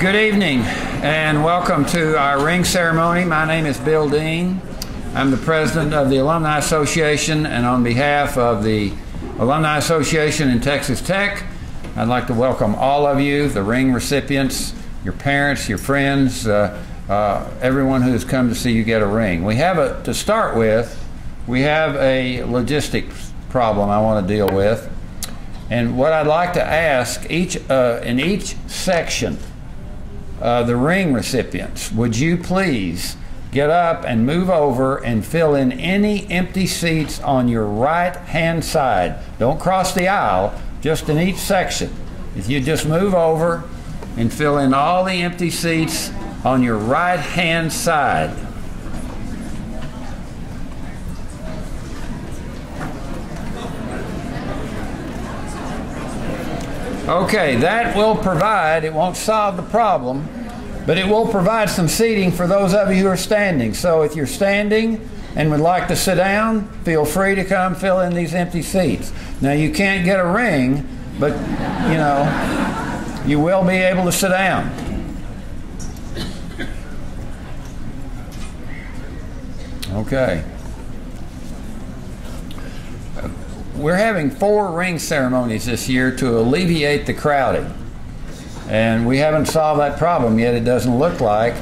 Good evening and welcome to our ring ceremony. My name is Bill Dean. I'm the president of the Alumni Association, and on behalf of the Alumni Association in Texas Tech, I'd like to welcome all of you, the ring recipients, your parents, your friends, everyone who has come to see you get a ring. To start with, we have a logistics problem I want to deal with. And what I'd like to ask in each section, the ring recipients, would you please get up and move over and fill in any empty seats on your right hand side. Don't cross the aisle, just in each section. If you just move over and fill in all the empty seats on your right hand side. Okay, that will provide, it won't solve the problem, but it will provide some seating for those of you who are standing. So if you're standing and would like to sit down, feel free to come fill in these empty seats. Now you can't get a ring, but you know, you will be able to sit down. Okay. We're having 4 ring ceremonies this year to alleviate the crowding. And we haven't solved that problem yet, it doesn't look like.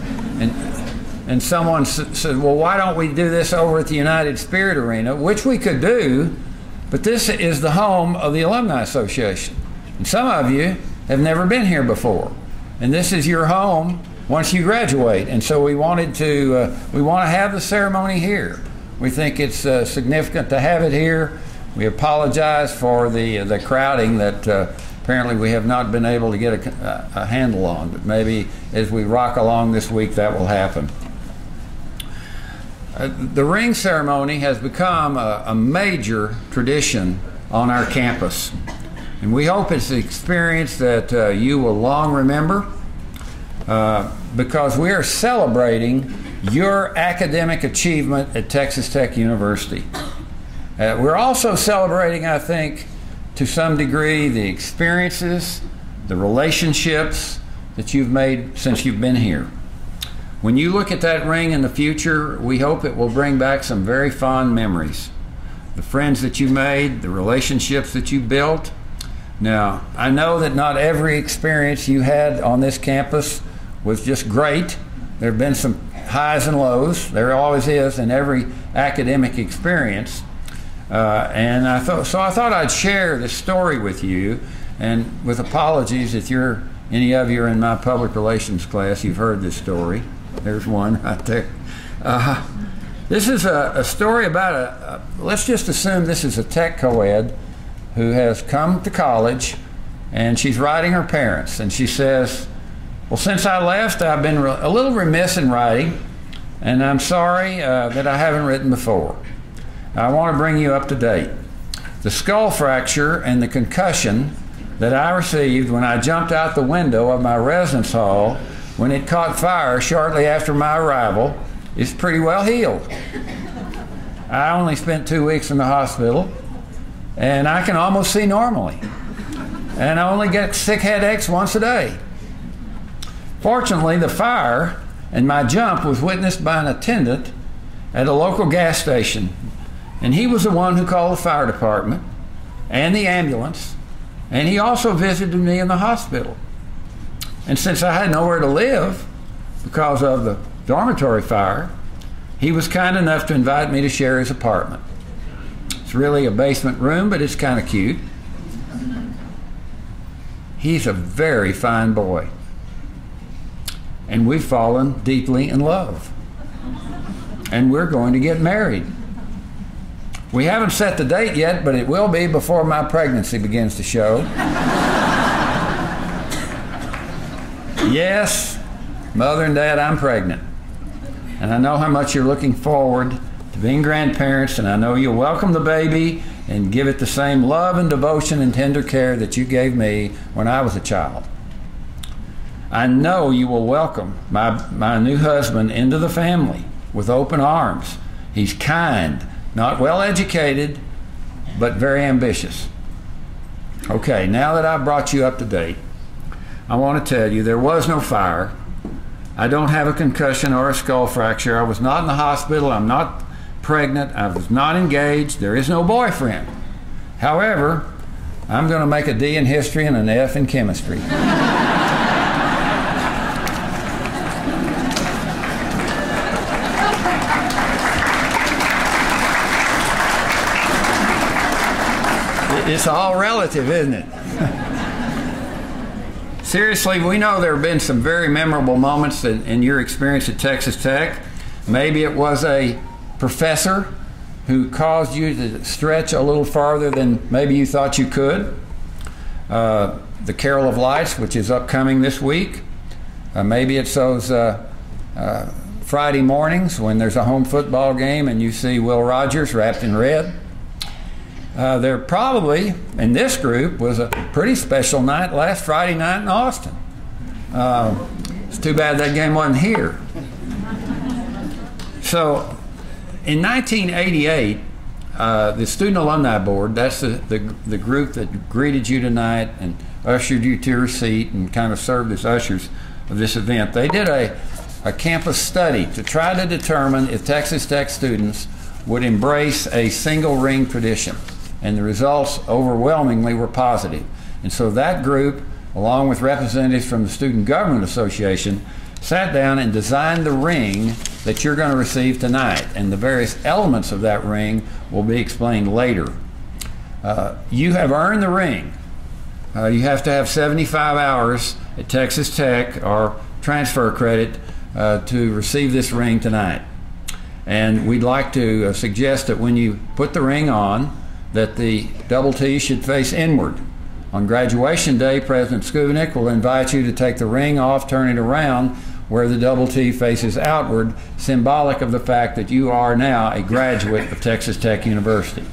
And someone said, well, why don't we do this over at the United Spirit Arena? Which we could do, but this is the home of the Alumni Association. And some of you have never been here before. And this is your home once you graduate. And so we want to have the ceremony here. We think it's significant to have it here. We apologize for the crowding that apparently we have not been able to get a handle on, but maybe as we rock along this week that will happen. The ring ceremony has become a major tradition on our campus, and we hope it's an experience that you will long remember because we are celebrating your academic achievement at Texas Tech University. We're also celebrating, I think, to some degree, the experiences, the relationships that you've made since you've been here. When you look at that ring in the future, we hope it will bring back some very fond memories. The friends that you made, the relationships that you built. Now, I know that not every experience you had on this campus was just great. There have been some highs and lows. There always is in every academic experience. And I thought I'd share this story with you, and with apologies if any of you are in my public relations class, you've heard this story. There's one right there. This is a story about let's just assume this is a tech co-ed who has come to college, and she's writing her parents, and she says, well, since I left, I've been a little remiss in writing, and I'm sorry that I haven't written before. I want to bring you up to date. The skull fracture and the concussion that I received when I jumped out the window of my residence hall when it caught fire shortly after my arrival is pretty well healed. I only spent 2 weeks in the hospital, and I can almost see normally. And I only get sick headaches once a day. Fortunately, the fire and my jump was witnessed by an attendant at a local gas station. And he was the one who called the fire department and the ambulance, and he also visited me in the hospital. And since I had nowhere to live because of the dormitory fire, he was kind enough to invite me to share his apartment. It's really a basement room, but it's kind of cute. He's a very fine boy, and we've fallen deeply in love, and we're going to get married. We haven't set the date yet, but it will be before my pregnancy begins to show. Yes, Mother and Dad, I'm pregnant. And I know how much you're looking forward to being grandparents, and I know you'll welcome the baby and give it the same love and devotion and tender care that you gave me when I was a child. I know you will welcome my new husband into the family with open arms. He's kind, not well educated, but very ambitious. Okay, now that I've brought you up to date, I want to tell you there was no fire. I don't have a concussion or a skull fracture. I was not in the hospital. I'm not pregnant. I was not engaged. There is no boyfriend. However, I'm going to make a D in history and an F in chemistry. It's all relative, isn't it? Seriously, we know there have been some very memorable moments in your experience at Texas Tech. Maybe it was a professor who caused you to stretch a little farther than maybe you thought you could. The Carol of Lights, which is upcoming this week. Maybe it's those Friday mornings when there's a home football game and you see Will Rogers wrapped in red. There probably, in this group, was a pretty special night last Friday night in Austin. It's too bad that game wasn't here. So, in 1988, the Student Alumni Board, that's the group that greeted you tonight and ushered you to your seat and kind of served as ushers of this event. They did a campus study to try to determine if Texas Tech students would embrace a single ring tradition. And the results overwhelmingly were positive. And so that group, along with representatives from the Student Government Association, sat down and designed the ring that you're going to receive tonight. And the various elements of that ring will be explained later. You have earned the ring. You have to have 75 hours at Texas Tech or transfer credit to receive this ring tonight. And we'd like to suggest that when you put the ring on, that the double T should face inward. On graduation day, President Skubinik will invite you to take the ring off, turn it around where the double T faces outward, symbolic of the fact that you are now a graduate of Texas Tech University.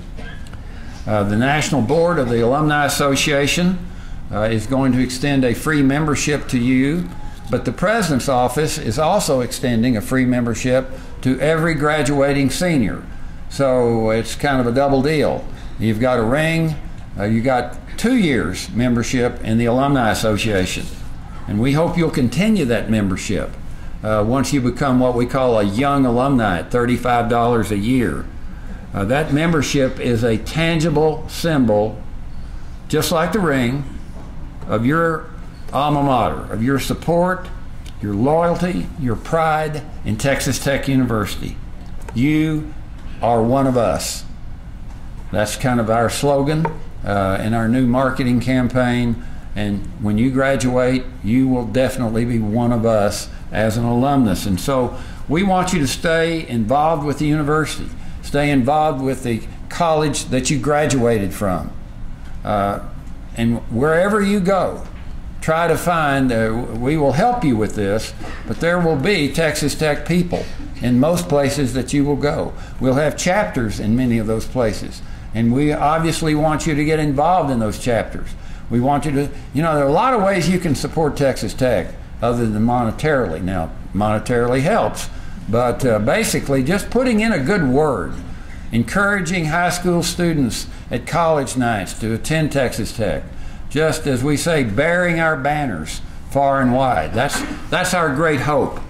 The National Board of the Alumni Association is going to extend a free membership to you, but the President's office is also extending a free membership to every graduating senior. So it's kind of a double deal. You've got a ring, you got 2 years membership in the Alumni Association. And we hope you'll continue that membership once you become what we call a young alumni at $35 a year. That membership is a tangible symbol, just like the ring, of your alma mater, of your support, your loyalty, your pride in Texas Tech University. You are one of us. That's kind of our slogan in our new marketing campaign. And when you graduate, you will definitely be one of us as an alumnus. And so we want you to stay involved with the university, stay involved with the college that you graduated from. And wherever you go, try to find, we will help you with this, but there will be Texas Tech people in most places that you will go. We'll have chapters in many of those places. And we obviously want you to get involved in those chapters. We want you to, you know, there are a lot of ways you can support Texas Tech other than monetarily. Now, monetarily helps, but basically just putting in a good word, encouraging high school students at college nights to attend Texas Tech. Just as we say, bearing our banners far and wide. That's our great hope,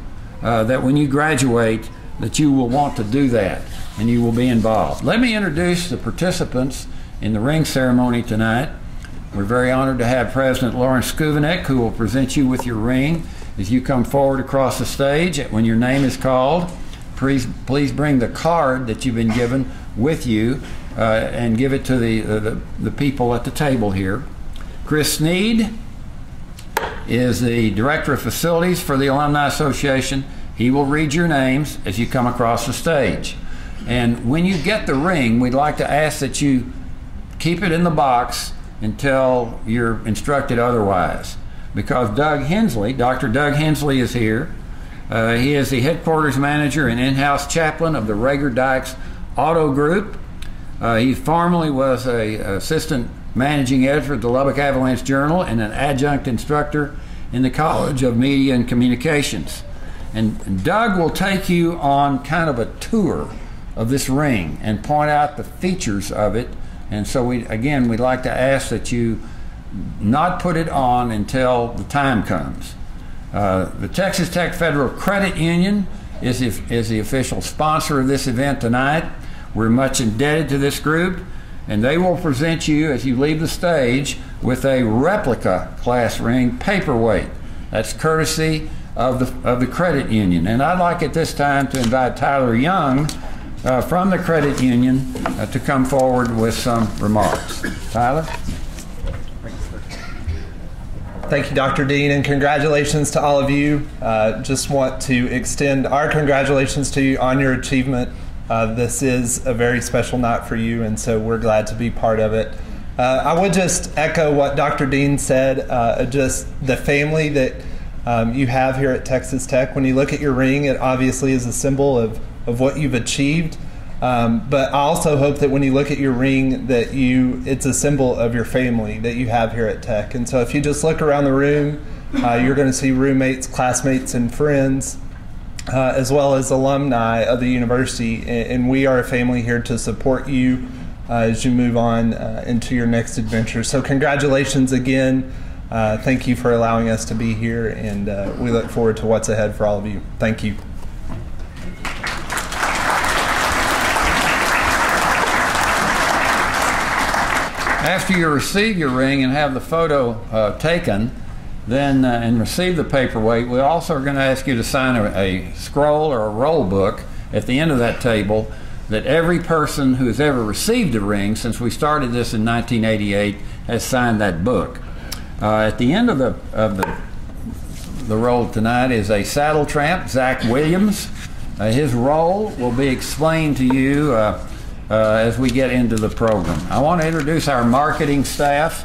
that when you graduate, that you will want to do that and you will be involved. Let me introduce the participants in the ring ceremony tonight. We're very honored to have President Lawrence Skubinik, who will present you with your ring as you come forward across the stage. When your name is called, please bring the card that you've been given with you and give it to the people at the table here. Chris Sneed is the Director of Facilities for the Alumni Association. He will read your names as you come across the stage. And when you get the ring, we'd like to ask that you keep it in the box until you're instructed otherwise. Because Doug Hensley, Dr. Doug Hensley is here. He is the headquarters manager and in-house chaplain of the Rager Dykes Auto Group. He formerly was an assistant managing editor of the Lubbock Avalanche Journal and an adjunct instructor in the College of Media and Communications. And Doug will take you on kind of a tour of this ring and point out the features of it. And so we'd like to ask that you not put it on until the time comes. The Texas Tech Federal Credit Union is the official sponsor of this event tonight. We're much indebted to this group, and they will present you as you leave the stage with a replica class ring paperweight. That's courtesy of the credit union. And I'd like at this time to invite Tyler Young from the credit union to come forward with some remarks. Tyler? Thank you, Dr. Dean, and congratulations to all of you. Just want to extend our congratulations to you on your achievement. This is a very special night for you, and so we're glad to be part of it. I would just echo what Dr. Dean said, just the family that you have here at Texas Tech. When you look at your ring, it obviously is a symbol of what you've achieved. But I also hope that when you look at your ring that it's a symbol of your family that you have here at Tech. And so if you just look around the room, you're going to see roommates, classmates, and friends, as well as alumni of the university. And we are a family here to support you as you move on into your next adventure. So congratulations again. Thank you for allowing us to be here, and we look forward to what's ahead for all of you. Thank you. After you receive your ring and have the photo taken, then and receive the paperweight, we also are going to ask you to sign a scroll or a roll book at the end of that table that every person who has ever received a ring since we started this in 1988 has signed that book. At the end of the roll tonight is a saddle tramp, Zach Williams. His role will be explained to you as we get into the program. I want to introduce our marketing staff.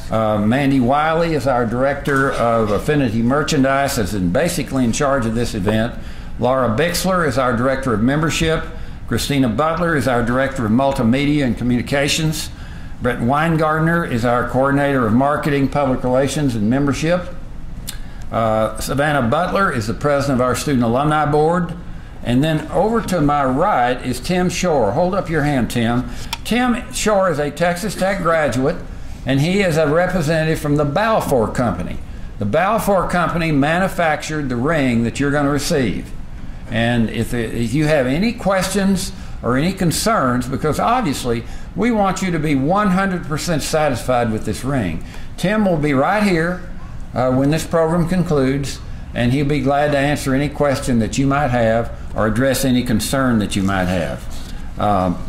Mandy Wiley is our Director of Affinity Merchandise, is basically in charge of this event. Laura Bixler is our Director of Membership. Christina Butler is our Director of Multimedia and Communications. Brett Weingartner is our Coordinator of Marketing, Public Relations, and Membership. Savannah Butler is the President of our Student Alumni Board. And then over to my right is Tim Shore. Hold up your hand, Tim. Tim Shore is a Texas Tech graduate, and he is a representative from the Balfour Company. The Balfour Company manufactured the ring that you're going to receive. And if you have any questions or any concerns, because obviously we want you to be 100% satisfied with this ring, Tim will be right here when this program concludes, and he'll be glad to answer any question that you might have or address any concern that you might have.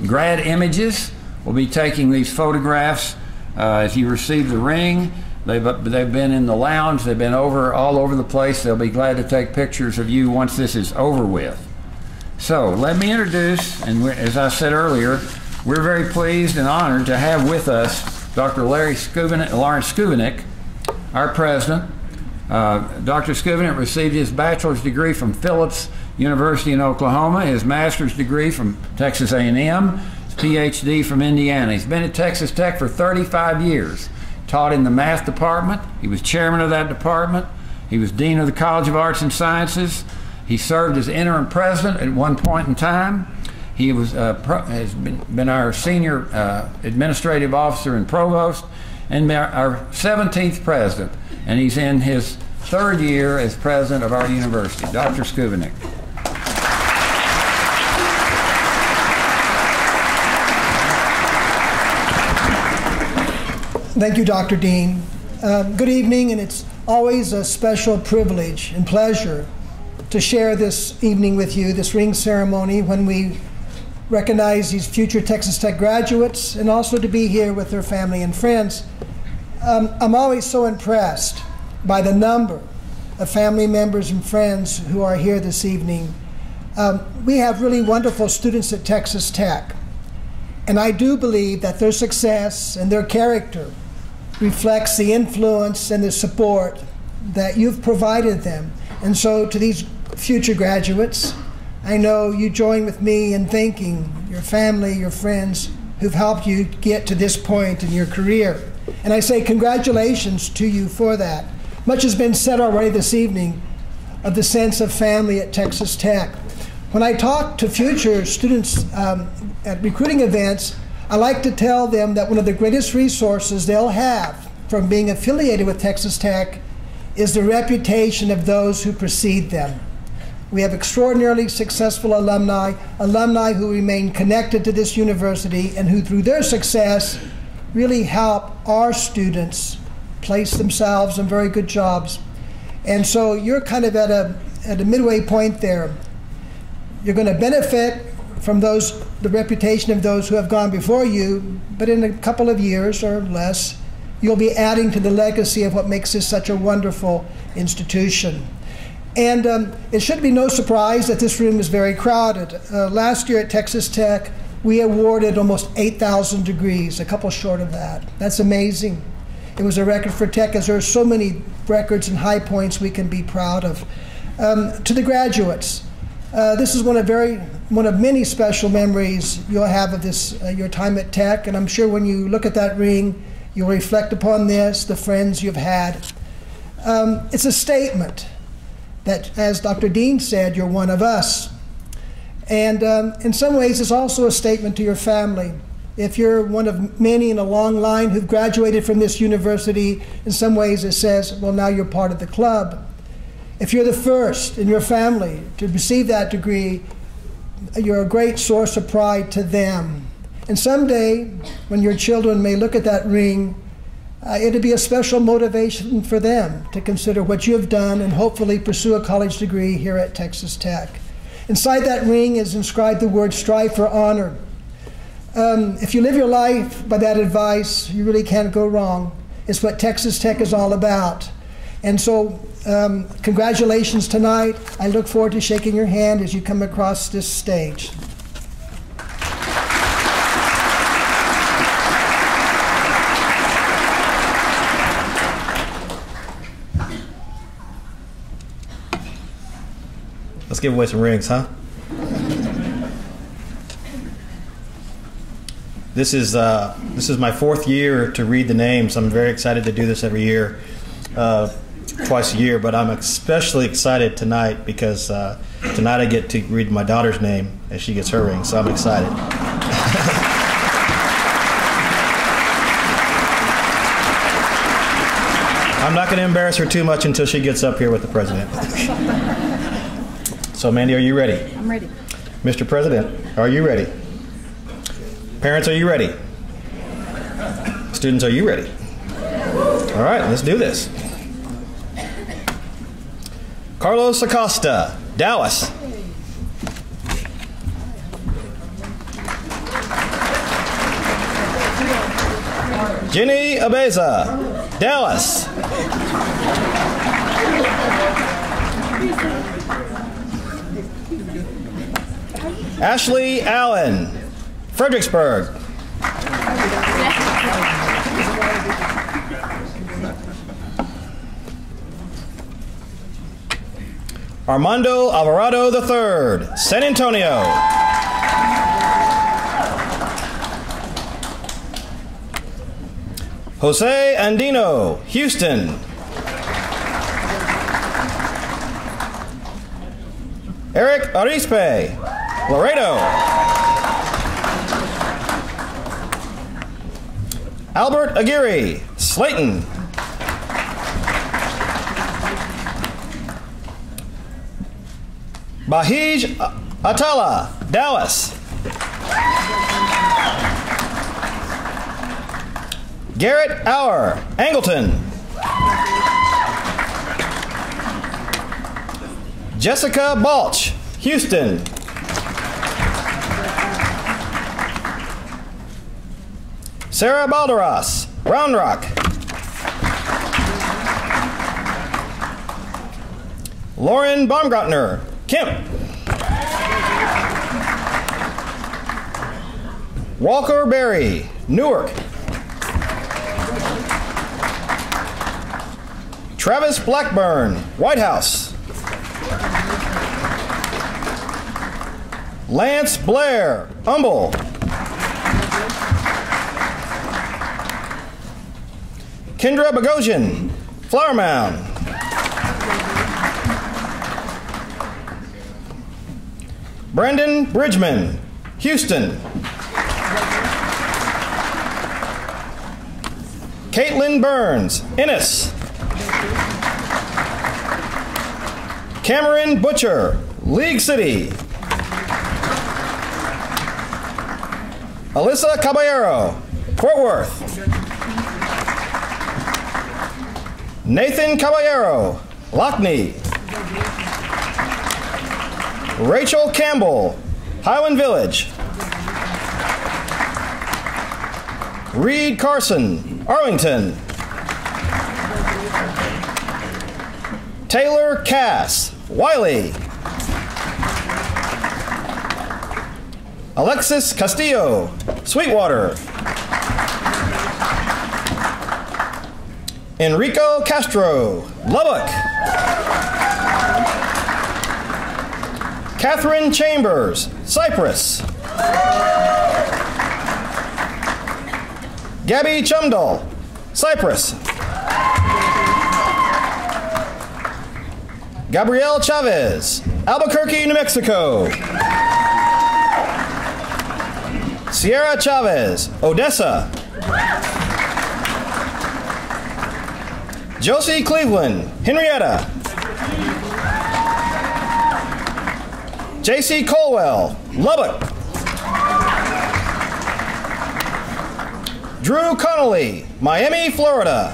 Grad Images will be taking these photographs as you receive the ring. They've been in the lounge, they've been all over the place. They'll be glad to take pictures of you once this is over with. So let me introduce, and as I said earlier, we're very pleased and honored to have with us Dr. Lawrence Skubinik, our president. Dr. Skubinik received his bachelor's degree from Phillips University in Oklahoma, his master's degree from Texas A&M, his PhD from Indiana. He's been at Texas Tech for 35 years, taught in the math department. He was chairman of that department. He was dean of the College of Arts and Sciences. He served as interim president at one point in time. He has been our senior administrative officer and provost, and our 17th president. And he's in his 3rd year as president of our university. Dr. Skubinik. Thank you, Dr. Dean. Good evening, and it's always a special privilege and pleasure to share this evening with you, this ring ceremony, when we recognize these future Texas Tech graduates, and also to be here with their family and friends. I'm always so impressed by the number of family members and friends who are here this evening. We have really wonderful students at Texas Tech, and I do believe that their success and their character reflects the influence and the support that you've provided them. And so to these future graduates, I know you join with me in thanking your family, your friends who've helped you get to this point in your career. And I say congratulations to you for that. Much has been said already this evening of the sense of family at Texas Tech. When I talk to future students at recruiting events, I like to tell them that one of the greatest resources they'll have from being affiliated with Texas Tech is the reputation of those who precede them. We have extraordinarily successful alumni who remain connected to this university and who, through their success, really help our students place themselves in very good jobs. And so you're kind of at a midway point there. You're going to benefit from the reputation of those who have gone before you, but in a couple of years or less, you'll be adding to the legacy of what makes this such a wonderful institution. And it should be no surprise that this room is very crowded. Last year at Texas Tech, we awarded almost 8,000 degrees, a couple short of that. That's amazing. It was a record for Tech, as there are so many records and high points we can be proud of. To the graduates, this is one of many special memories you'll have of this, your time at Tech, and I'm sure when you look at that ring, you'll reflect upon this, the friends you've had. It's a statement that, as Dr. Dean said, you're one of us. And in some ways, it's also a statement to your family. If you're one of many in a long line who've graduated from this university, in some ways it says, well, now you're part of the club. If you're the first in your family to receive that degree, you're a great source of pride to them. And someday, when your children may look at that ring, it'll be a special motivation for them to consider what you've done and hopefully pursue a college degree here at Texas Tech. Inside that ring is inscribed the word "strive for honor." If you live your life by that advice, you really can't go wrong. It's what Texas Tech is all about. And so, congratulations tonight. I look forward to shaking your hand as you come across this stage. Let's give away some rings, huh? This is my 4th year to read the names. I'm very excited to do this every year, twice a year, but I'm especially excited tonight because tonight I get to read my daughter's name as she gets her ring, so I'm excited. I'm not going to embarrass her too much until she gets up here with the president. So, Mandy, are you ready? I'm ready. Mr. President, are you ready? Parents, are you ready? Students, are you ready? All right, let's do this. Carlos Acosta, Dallas. Jenny Abeza, Dallas. Ashley Allen, Fredericksburg. Armando Alvarado III, San Antonio. Jose Andino, Houston. Eric Arispe, Laredo. Albert Aguirre, Slayton. Bahij Atala, Dallas. Garrett Auer, Angleton. Jessica Balch, Houston. Sarah Balderas, Round Rock. Lauren Baumgartner, Kemp. Walker Berry, Newark. Travis Blackburn, White House. Lance Blair, Humble. Kendra Bogosian, Flower Mound. Brandon Bridgman, Houston. Caitlin Burns, Ennis. Cameron Butcher, League City. Alyssa Caballero, Fort Worth. Nathan Caballero, Lockney. Rachel Campbell, Highland Village. Reed Carson, Arlington. Taylor Cass, Wiley. Alexis Castillo, Sweetwater. Enrico Castro, Lubbock. Catherine Chambers, Cyprus. Gabby Chumdall, Cyprus. Gabrielle Chavez, Albuquerque, New Mexico. Sierra Chavez, Odessa. Josie Cleveland, Henrietta. JC Colwell, Lubbock. Drew Connolly, Miami, Florida.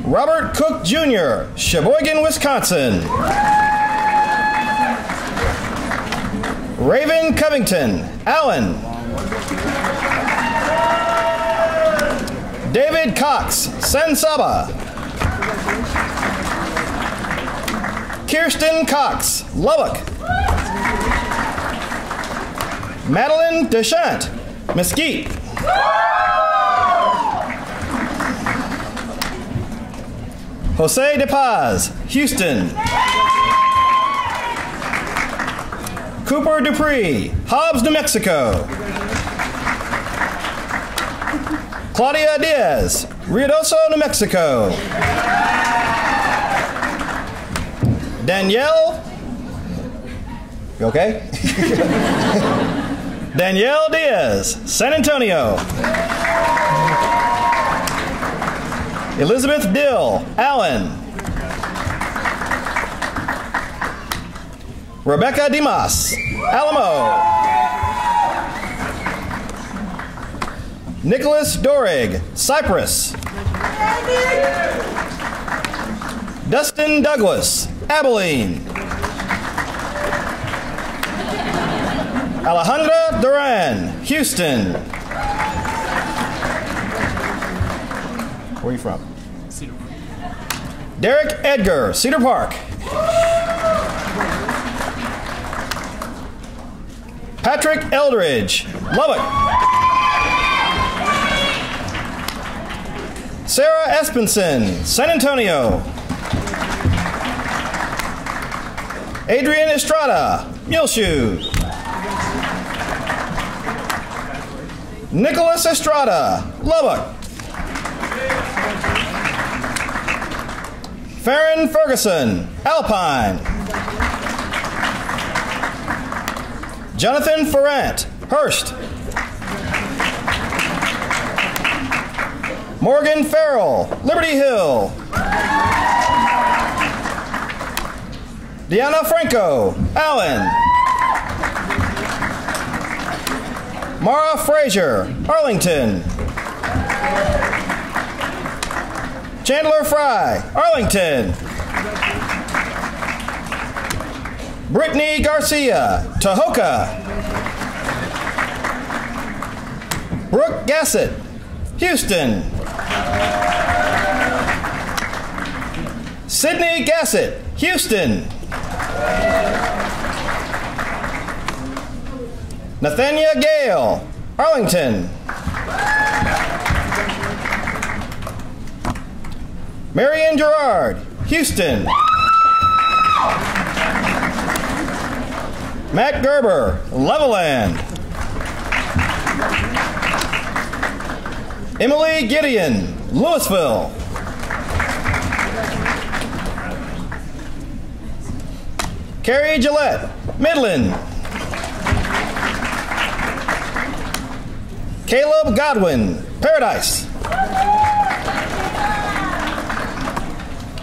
Robert Cook Jr., Sheboygan, Wisconsin. Raven Covington, Allen. David Cox, San Saba. Kirsten Cox, Lubbock. Madeline Deschamps, Mesquite. Jose De Paz, Houston. Cooper Dupree, Hobbs, New Mexico. Claudia Diaz, Ruidoso, New Mexico. Danielle, you okay? Danielle Diaz, San Antonio. Elizabeth Dill, Allen. Rebecca Dimas, Alamo. Nicholas Dorig, Cyprus. Dustin Douglas, Abilene. Alejandra Duran, Houston. Where are you from? Cedar Park. Derek Edgar, Cedar Park. Patrick Eldridge, Lubbock. Sarah Espenson, San Antonio. Adrian Estrada, Muleshoe. Nicholas Estrada, Lubbock. Farron Ferguson, Alpine. Jonathan Ferrant, Hearst. Morgan Farrell, Liberty Hill. Deanna Franco, Allen. Mara Frazier, Arlington. Chandler Fry, Arlington. Brittany Garcia, Tahoka. Brooke Gassett, Houston. Sydney Gassett, Houston. Nathania Gale, Arlington. Marion Gerard, Houston. Matt Gerber, Levelland. Emily Gideon, Louisville. Carrie Gillette, Midland. Caleb Godwin, Paradise.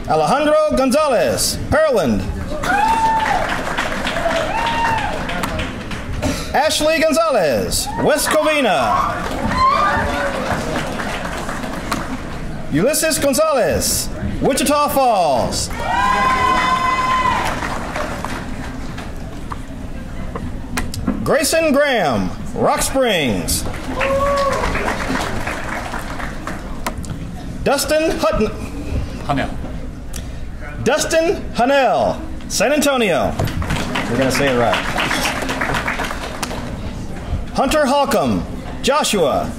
Alejandro Gonzalez, Pearland. Ashley Gonzalez, West Covina. Ulysses Gonzalez, Wichita Falls. Grayson Graham, Rock Springs. Dustin Hanel, San Antonio. We're going to say it right. Hunter Holcomb, Joshua.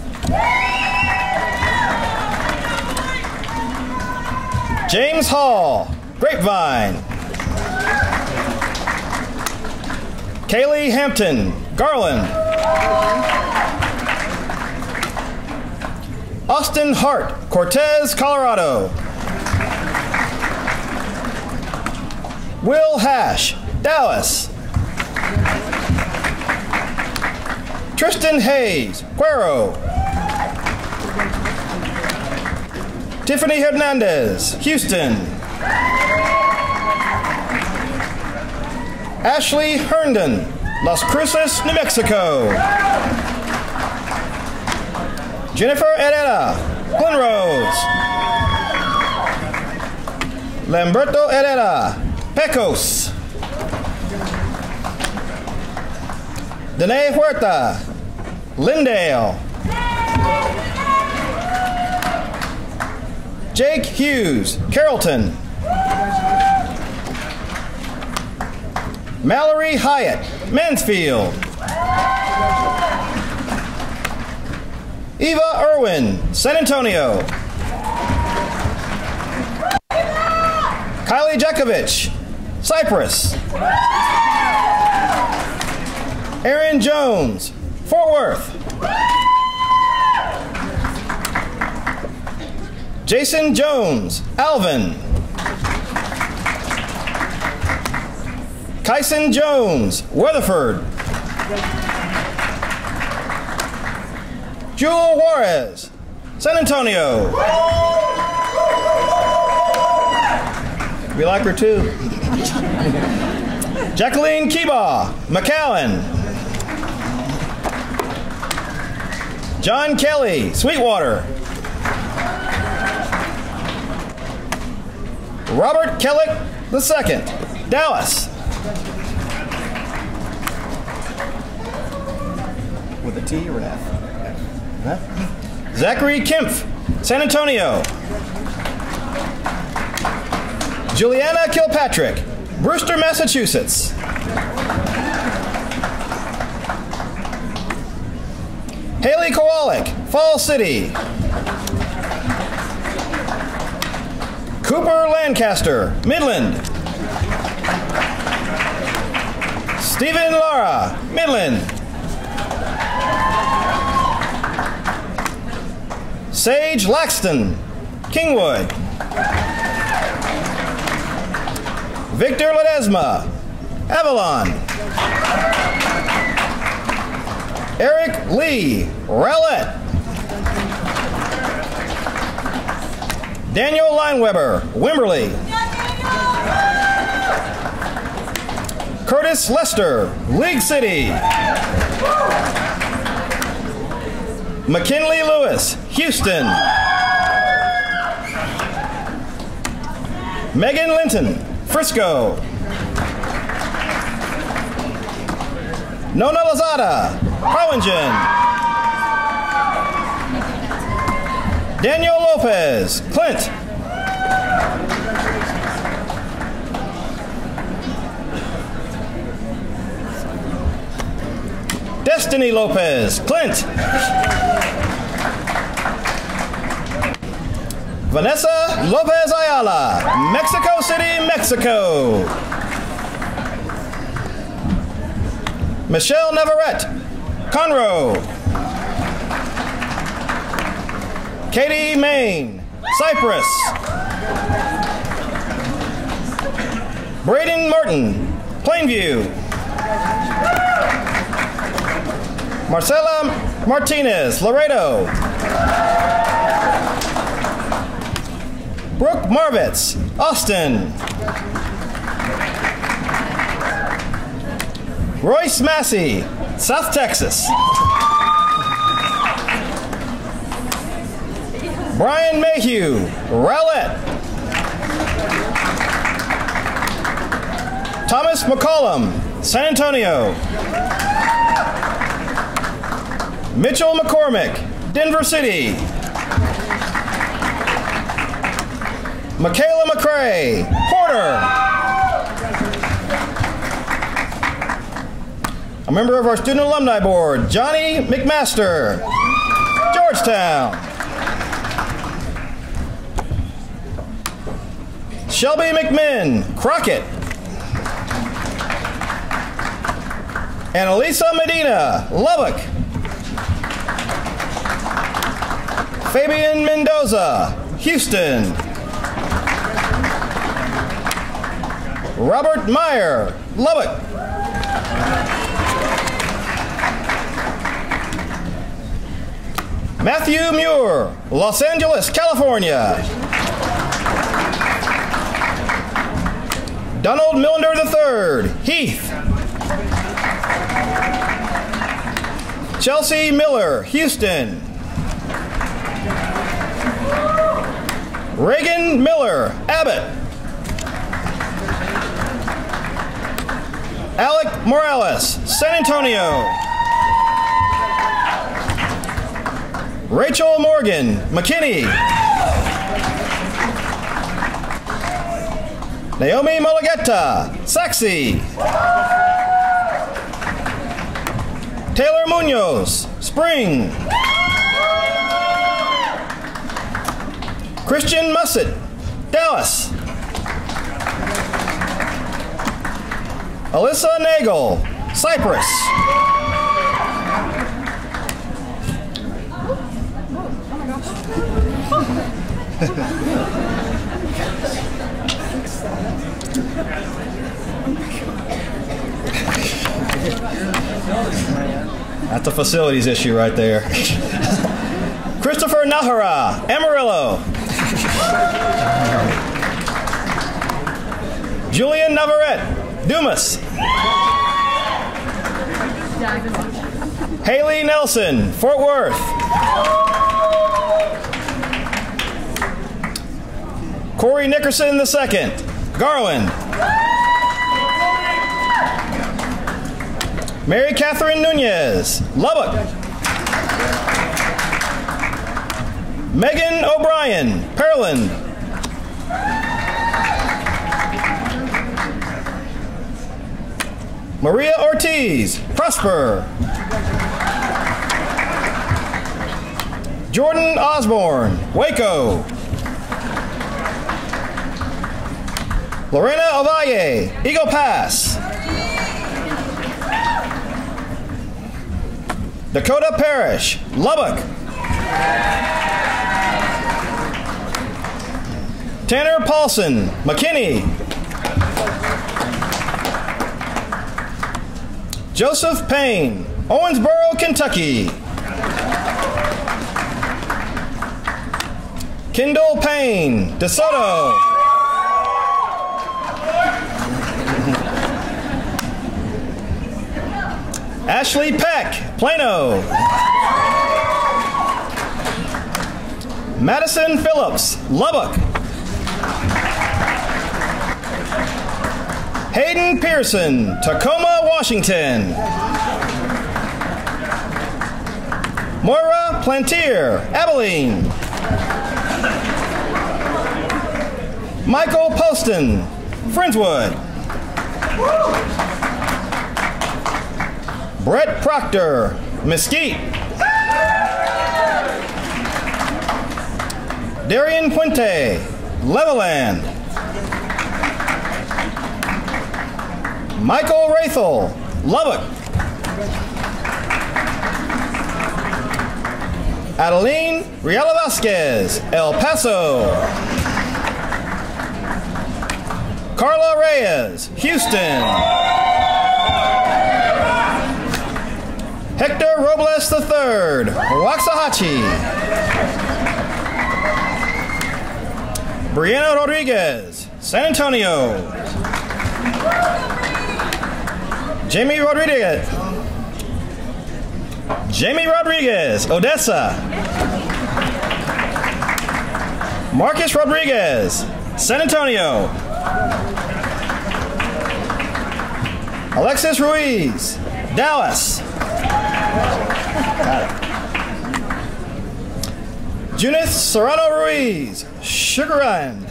James Hall, Grapevine. Kaylee Hampton, Garland. Austin Hart, Cortez, Colorado. Will Hash, Dallas. Tristan Hayes, Cuero. Tiffany Hernandez, Houston. Ashley Herndon, Las Cruces, New Mexico. Jennifer Herrera, Glenrose. Lamberto Herrera, Pecos. Danae Huerta, Lindale. Jake Hughes, Carrollton. Mallory Hyatt, Mansfield. Eva Irwin, San Antonio. Kylie Jakovich, Cyprus. Aaron Jones, Fort Worth. Jason Jones, Alvin. Kyson Jones, Weatherford. Jewel Juarez, San Antonio. We like her too. Jacqueline Kiba, McAllen. John Kelly, Sweetwater. Robert Kellick II, Dallas. With a T or an F? Huh? Zachary Kempf, San Antonio. Juliana Kilpatrick, Brewster, Massachusetts. Haley Kowalik, Fall City. Cooper Lancaster, Midland. Stephen Lara, Midland. Sage Laxton, Kingwood. Victor Ledesma, Avalon. Eric Lee, Rowlett. Daniel Lineweber, Wimberley. Curtis Lester, League City. McKinley Lewis, Houston. Megan Linton, Frisco. Nona Lozada, Harlingen. Daniel Lopez, Clint. Destiny Lopez, Clint. Vanessa Lopez Ayala, Mexico City, Mexico. Michelle Navarrete, Conroe. Katie Main, Cyprus. Braden Martin, Plainview. Marcella Martinez, Laredo. Brooke Marvitz, Austin. Royce Massey, South Texas. Brian Mayhew, Rowlett. Thomas McCollum, San Antonio. Mitchell McCormick, Denver City. Michaela McCrae, Porter. A member of our Student Alumni Board, Johnny McMaster, Georgetown. Shelby McMinn, Crockett. And Elisa Medina, Lubbock. Fabian Mendoza, Houston. Robert Meyer, Lubbock. Matthew Muir, Los Angeles, California. Donald Millender III, Heath. Chelsea Miller, Houston. Reagan Miller, Abbott. Alec Morales, San Antonio. Rachel Morgan, McKinney. Naomi Mulugeta, Saxe. Taylor Munoz, Spring. Christian Mussett, Dallas. Alyssa Nagel, Cyprus. That's a facilities issue right there. Christopher Nahara, Amarillo. Julian Navarrete, Dumas. Haley Nelson, Fort Worth. Corey Nickerson II, Garland. Mary Catherine Nunez, Lubbock. Megan O'Brien, Pearland. Maria Ortiz, Prosper. Jordan Osborne, Waco. Lorena Ovalle, Eagle Pass. Dakota Parrish, Lubbock. Tanner Paulson, McKinney. Joseph Payne, Owensboro, Kentucky. Kendall Payne, DeSoto. Ashley Peck, Plano. Madison Phillips, Lubbock. Hayden Pearson, Tacoma, Washington. Moira Plantier, Abilene. Michael Poston, Friendswood. Brett Proctor, Mesquite. Darian Puente, Levelland. Michael Rathel, Lubbock. Adeline Riala Vasquez, El Paso. Carla Reyes, Houston. Hector Robles III, Waxahachie. Brianna Rodriguez, San Antonio. Jamie Rodriguez, Odessa. Marcus Rodriguez, San Antonio. Alexis Ruiz, Dallas. Junith Serrano Ruiz, Sugar Island.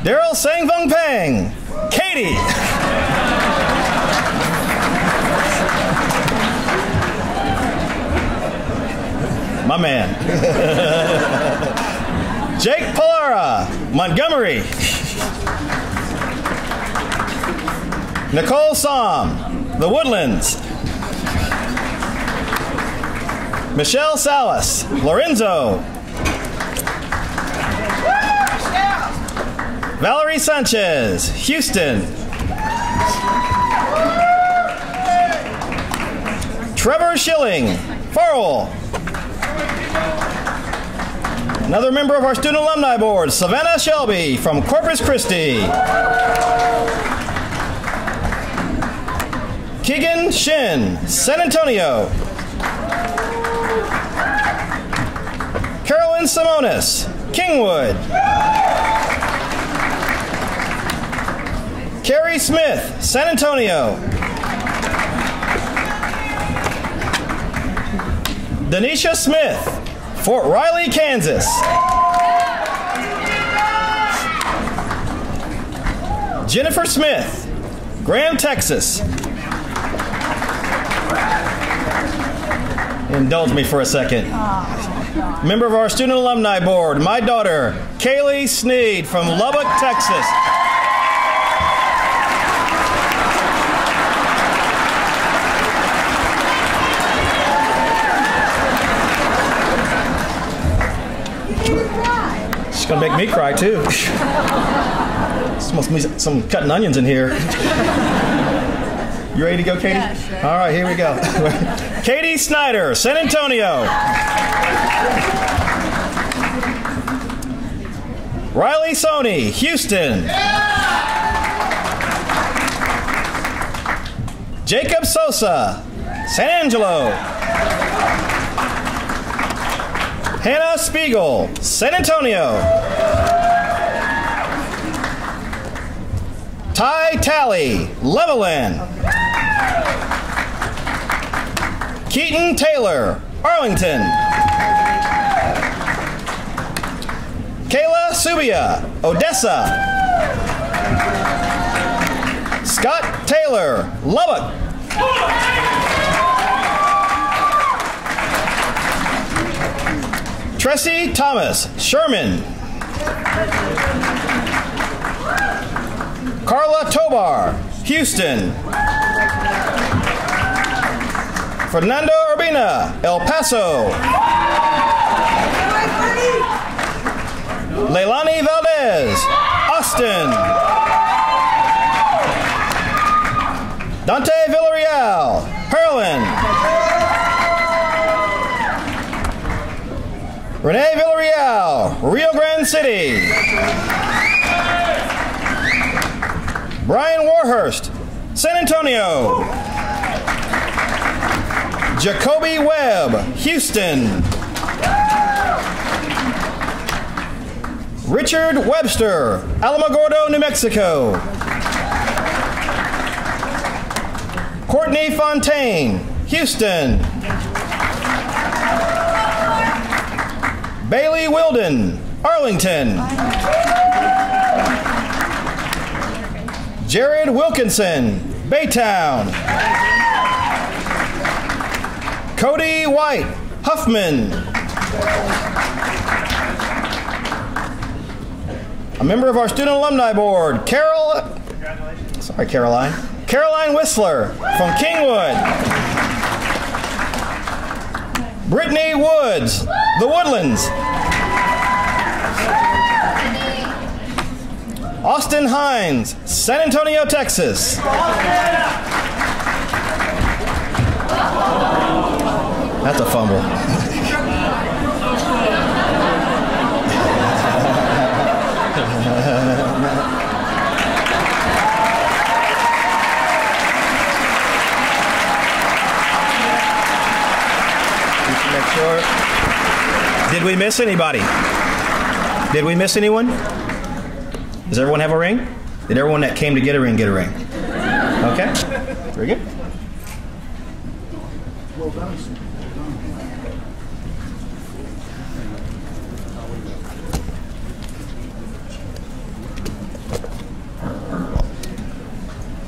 Daryl Sang Vung Pang, Katie. My man. Jake Palara, Montgomery. Nicole Som, The Woodlands. Michelle Salas, Lorenzo. Valerie Sanchez, Houston. Trevor Schilling, Farrell. Another member of our Student Alumni Board, Savannah Shelby from Corpus Christi. Keegan Shin, San Antonio. Carolyn Simonis, Kingwood. Carrie Smith, San Antonio. Denisha Smith, Fort Riley, Kansas. Jennifer Smith, Graham, Texas. Indulge me for a second. Member of our Student Alumni Board, my daughter, Kaylee Sneed from Lubbock, Texas. She's gonna make me cry too. This must be some cutting onions in here. You ready to go, Katie? Yeah, sure. All right, here we go. Katie Snyder, San Antonio. Riley Sony, Houston. Jacob Sosa, San Angelo. Hannah Spiegel, San Antonio. Ty Talley, Levelland. Keaton Taylor, Arlington. Kayla Subia, Odessa. Scott Taylor, Lubbock. Tressie Thomas, Sherman. Carla Tobar, Houston. Fernando Urbina, El Paso. Leilani Valdez, Austin. Dante Villarreal, Pearland. Renee Villarreal, Rio Grande City. Brian Warhurst, San Antonio. Jacoby Webb, Houston. Richard Webster, Alamogordo, New Mexico. Courtney Fontaine, Houston. Bailey Wilden, Arlington. Jared Wilkinson, Baytown. Cody White, Huffman. A member of our Student Alumni Board, Caroline Whistler from Kingwood. Brittany Woods, The Woodlands. Austin Hines, San Antonio, Texas. That's a fumble. Make sure. Did we miss anybody? Did we miss anyone? Does everyone have a ring? Did everyone that came to get a ring get a ring? Okay, very good.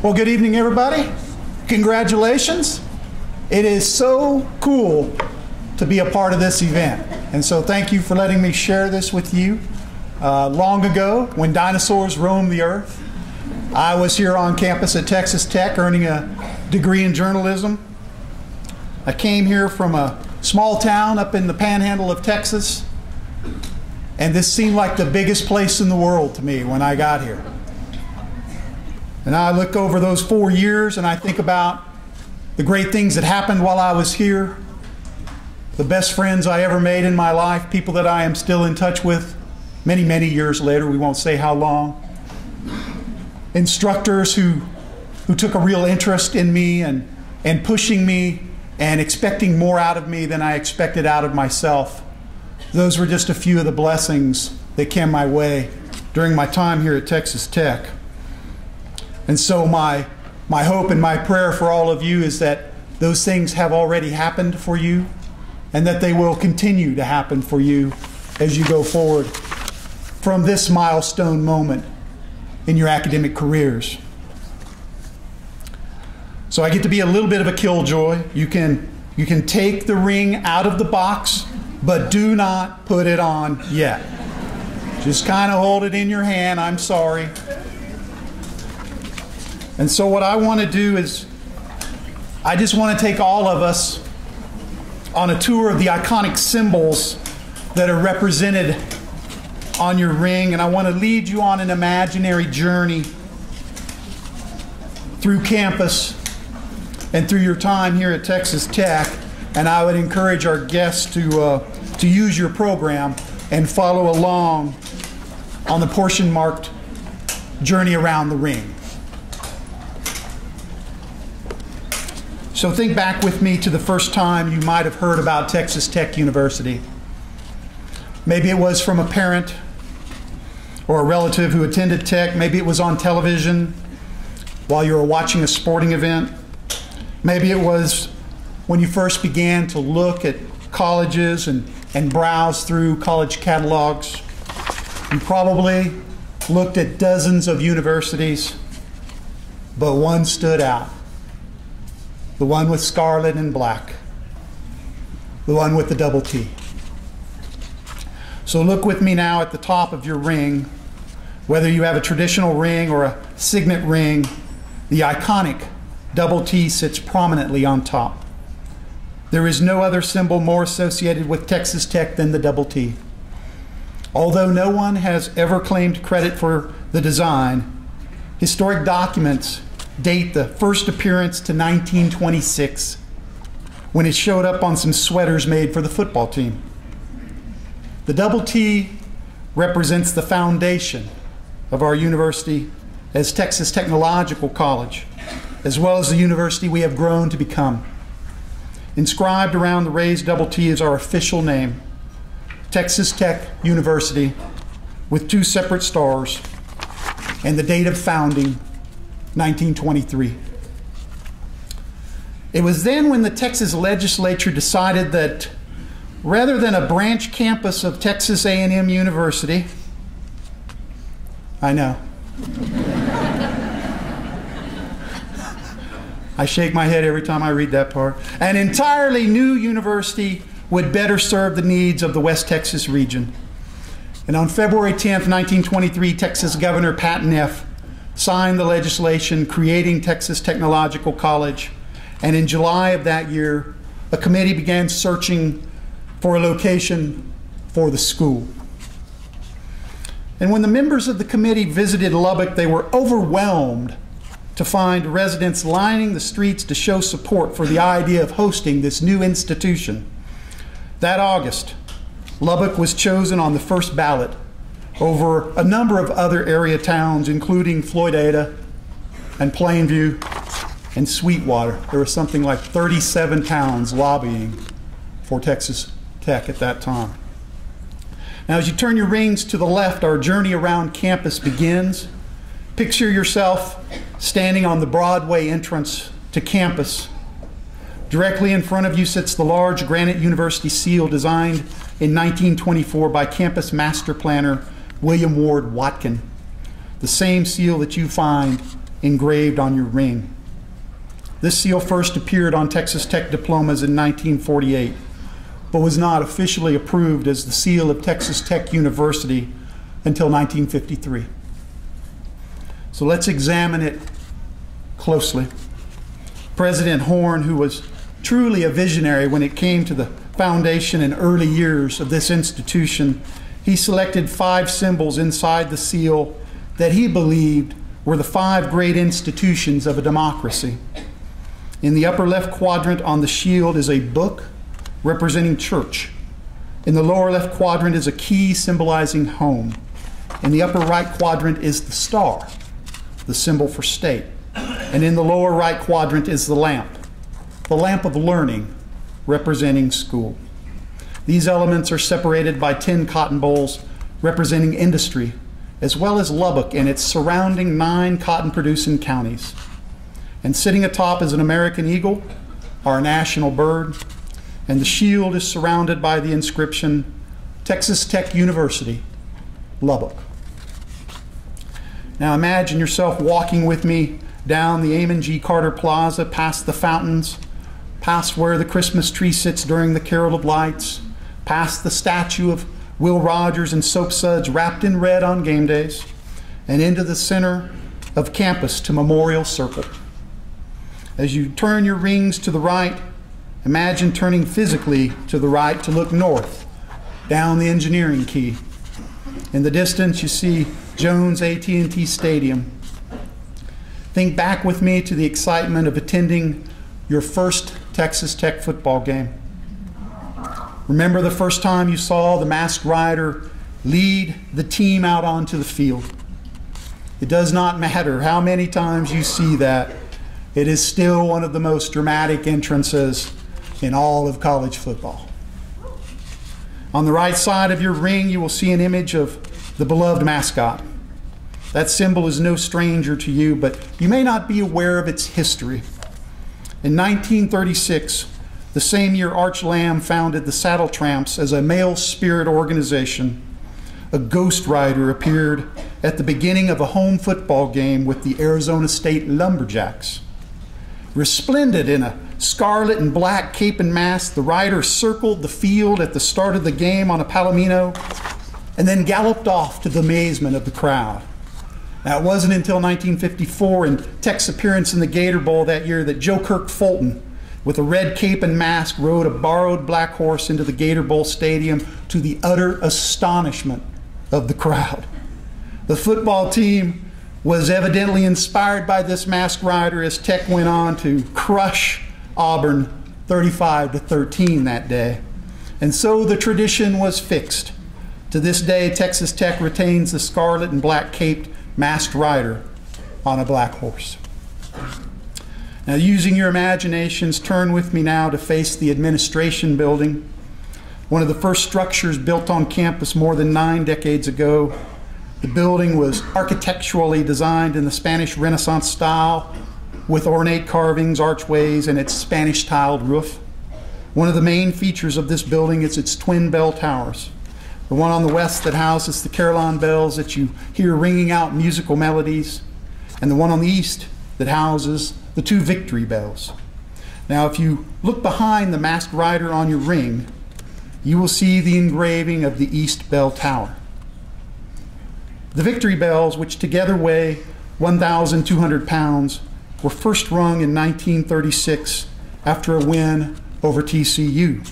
Well, good evening, everybody. Congratulations. It is so cool to be a part of this event. And so thank you for letting me share this with you. Long ago, when dinosaurs roamed the earth, I was here on campus at Texas Tech earning a degree in journalism. I came here from a small town up in the panhandle of Texas, and this seemed like the biggest place in the world to me when I got here. And I look over those 4 years and I think about the great things that happened while I was here, the best friends I ever made in my life, people that I am still in touch with many, many years later. We won't say how long. Instructors who took a real interest in me and pushing me and expecting more out of me than I expected out of myself. Those were just a few of the blessings that came my way during my time here at Texas Tech. And so my hope and my prayer for all of you is that those things have already happened for you and that they will continue to happen for you as you go forward from this milestone moment in your academic careers. So I get to be a little bit of a killjoy. You can take the ring out of the box, but do not put it on yet. Just kind of hold it in your hand. I'm sorry. And so what I want to do is, I just want to take all of us on a tour of the iconic symbols that are represented on your ring, and I want to lead you on an imaginary journey through campus and through your time here at Texas Tech. And I would encourage our guests to use your program and follow along on the portion marked journey around the ring. So think back with me to the first time you might have heard about Texas Tech University. Maybe it was from a parent or a relative who attended Tech. Maybe it was on television while you were watching a sporting event. Maybe it was when you first began to look at colleges and browse through college catalogs. You probably looked at dozens of universities, but one stood out. The one with scarlet and black. The one with the double T. So look with me now at the top of your ring. Whether you have a traditional ring or a signet ring, the iconic double T sits prominently on top. There is no other symbol more associated with Texas Tech than the double T. Although no one has ever claimed credit for the design, historic documents date the first appearance to 1926, when it showed up on some sweaters made for the football team. The double T represents the foundation of our university as Texas Technological College, as well as the university we have grown to become. Inscribed around the raised double T is our official name, Texas Tech University, with 2 separate stars, and the date of founding, 1923. It was then when the Texas legislature decided that rather than a branch campus of Texas A&M University, I know, I shake my head every time I read that part, an entirely new university would better serve the needs of the West Texas region. And on February 10th, 1923, Texas Governor Patton F. signed the legislation creating Texas Technological College, and in July of that year, a committee began searching for a location for the school. And when the members of the committee visited Lubbock, they were overwhelmed to find residents lining the streets to show support for the idea of hosting this new institution. That August, Lubbock was chosen on the first ballot over a number of other area towns, including Floydada and Plainview and Sweetwater. There were something like 37 towns lobbying for Texas Tech at that time. Now, as you turn your rings to the left, our journey around campus begins. Picture yourself standing on the Broadway entrance to campus. Directly in front of you sits the large granite university seal designed in 1924 by campus master planner William Ward Watkin, the same seal that you find engraved on your ring. This seal first appeared on Texas Tech diplomas in 1948, but was not officially approved as the seal of Texas Tech University until 1953. So let's examine it closely. President Horn, who was truly a visionary when it came to the foundation and early years of this institution, he selected 5 symbols inside the seal that he believed were the 5 great institutions of a democracy. In the upper left quadrant on the shield is a book representing church. In the lower left quadrant is a key symbolizing home. In the upper right quadrant is the star, the symbol for state. And in the lower right quadrant is the lamp of learning, representing school. These elements are separated by 10 cotton bowls representing industry, as well as Lubbock and its surrounding 9 cotton-producing counties. And sitting atop is an American eagle, our national bird, and the shield is surrounded by the inscription, Texas Tech University, Lubbock. Now imagine yourself walking with me down the Amon G. Carter Plaza, past the fountains, past where the Christmas tree sits during the Carol of Lights, past the statue of Will Rogers and Soap Suds wrapped in red on game days, and into the center of campus to Memorial Circle. As you turn your rings to the right, imagine turning physically to the right to look north, down the engineering key. In the distance, you see Jones AT&T Stadium. Think back with me to the excitement of attending your first Texas Tech football game. Remember the first time you saw the masked rider lead the team out onto the field. It does not matter how many times you see that, it is still one of the most dramatic entrances in all of college football. On the right side of your ring, you will see an image of the beloved mascot. That symbol is no stranger to you, but you may not be aware of its history. In 1936, the same year Arch Lamb founded the Saddle Tramps as a male spirit organization, a ghost rider appeared at the beginning of a home football game with the Arizona State Lumberjacks. Resplendent in a scarlet and black cape and mask, the rider circled the field at the start of the game on a palomino and then galloped off to the amazement of the crowd. Now, it wasn't until 1954 in Tech's appearance in the Gator Bowl that year that Joe Kirk Fulton, with a red cape and mask, rode a borrowed black horse into the Gator Bowl stadium to the utter astonishment of the crowd. The football team was evidently inspired by this masked rider as Tech went on to crush Auburn 35-13 that day. And so the tradition was fixed. To this day, Texas Tech retains the scarlet and black caped masked rider on a black horse. Now, using your imaginations, turn with me now to face the administration building, one of the first structures built on campus more than 9 decades ago. The building was architecturally designed in the Spanish Renaissance style with ornate carvings, archways, and its Spanish tiled roof. One of the main features of this building is its twin bell towers. The one on the west that houses the Carillon bells that you hear ringing out musical melodies, and the one on the east that houses the 2 victory bells. Now, if you look behind the masked rider on your ring, you will see the engraving of the East Bell Tower. The victory bells, which together weigh 1,200 pounds, were first rung in 1936 after a win over TCU.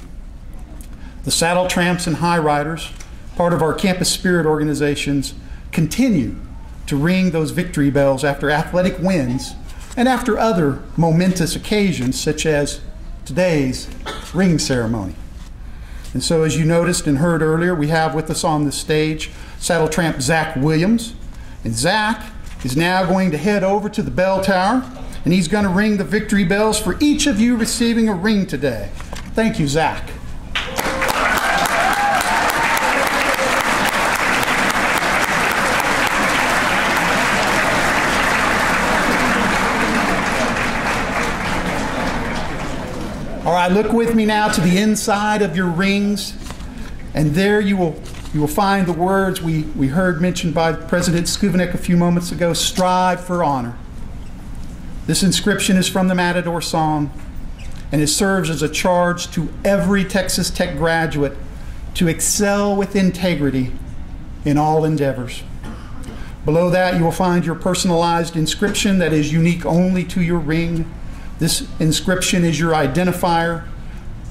The Saddle Tramps and High Riders, part of our campus spirit organizations, continue to ring those victory bells after athletic wins and after other momentous occasions, such as today's ring ceremony. And so, as you noticed and heard earlier, we have with us on the stage saddle tramp Zach Williams. And Zach is now going to head over to the bell tower, and he's going to ring the victory bells for each of you receiving a ring today. Thank you, Zach. All right, look with me now to the inside of your rings, and there you will find the words we heard mentioned by President Skuvenek a few moments ago: strive for honor. This inscription is from the Matador song, and it serves as a charge to every Texas Tech graduate to excel with integrity in all endeavors. Below that, you will find your personalized inscription that is unique only to your ring. This inscription is your identifier.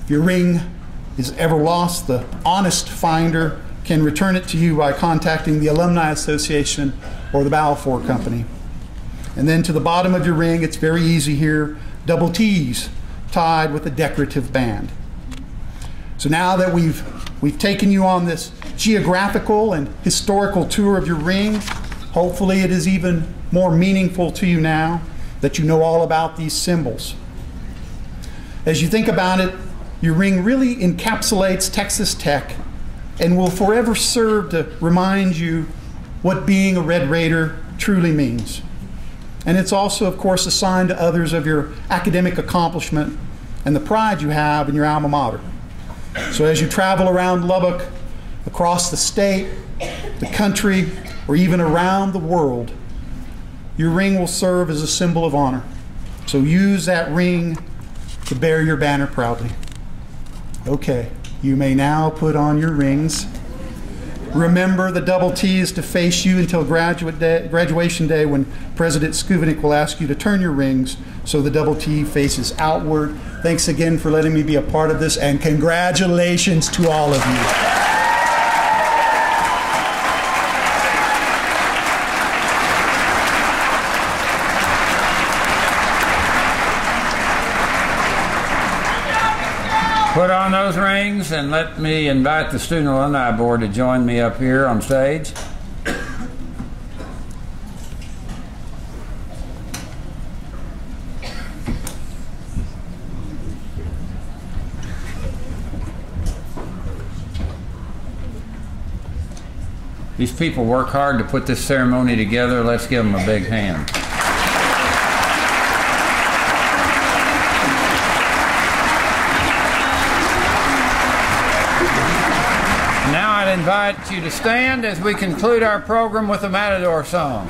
If your ring is ever lost, the honest finder can return it to you by contacting the Alumni Association or the Balfour Company. And then to the bottom of your ring, it's very easy here, double T's tied with a decorative band. So now that we've taken you on this geographical and historical tour of your ring, hopefully it is even more meaningful to you now that you know all about these symbols. As you think about it, your ring really encapsulates Texas Tech and will forever serve to remind you what being a Red Raider truly means. And it's also, of course, a sign to others of your academic accomplishment and the pride you have in your alma mater. So as you travel around Lubbock, across the state, the country, or even around the world, your ring will serve as a symbol of honor. So use that ring to bear your banner proudly. Okay, you may now put on your rings. Remember, the double T is to face you until graduation day, when President Skuvenek will ask you to turn your rings so the double T faces outward. Thanks again for letting me be a part of this, and congratulations to all of you. Put on those rings, and let me invite the Student Alumni Board to join me up here on stage. These people work hard to put this ceremony together. Let's give them a big hand. Now I'd invite you to stand as we conclude our program with a Matador song.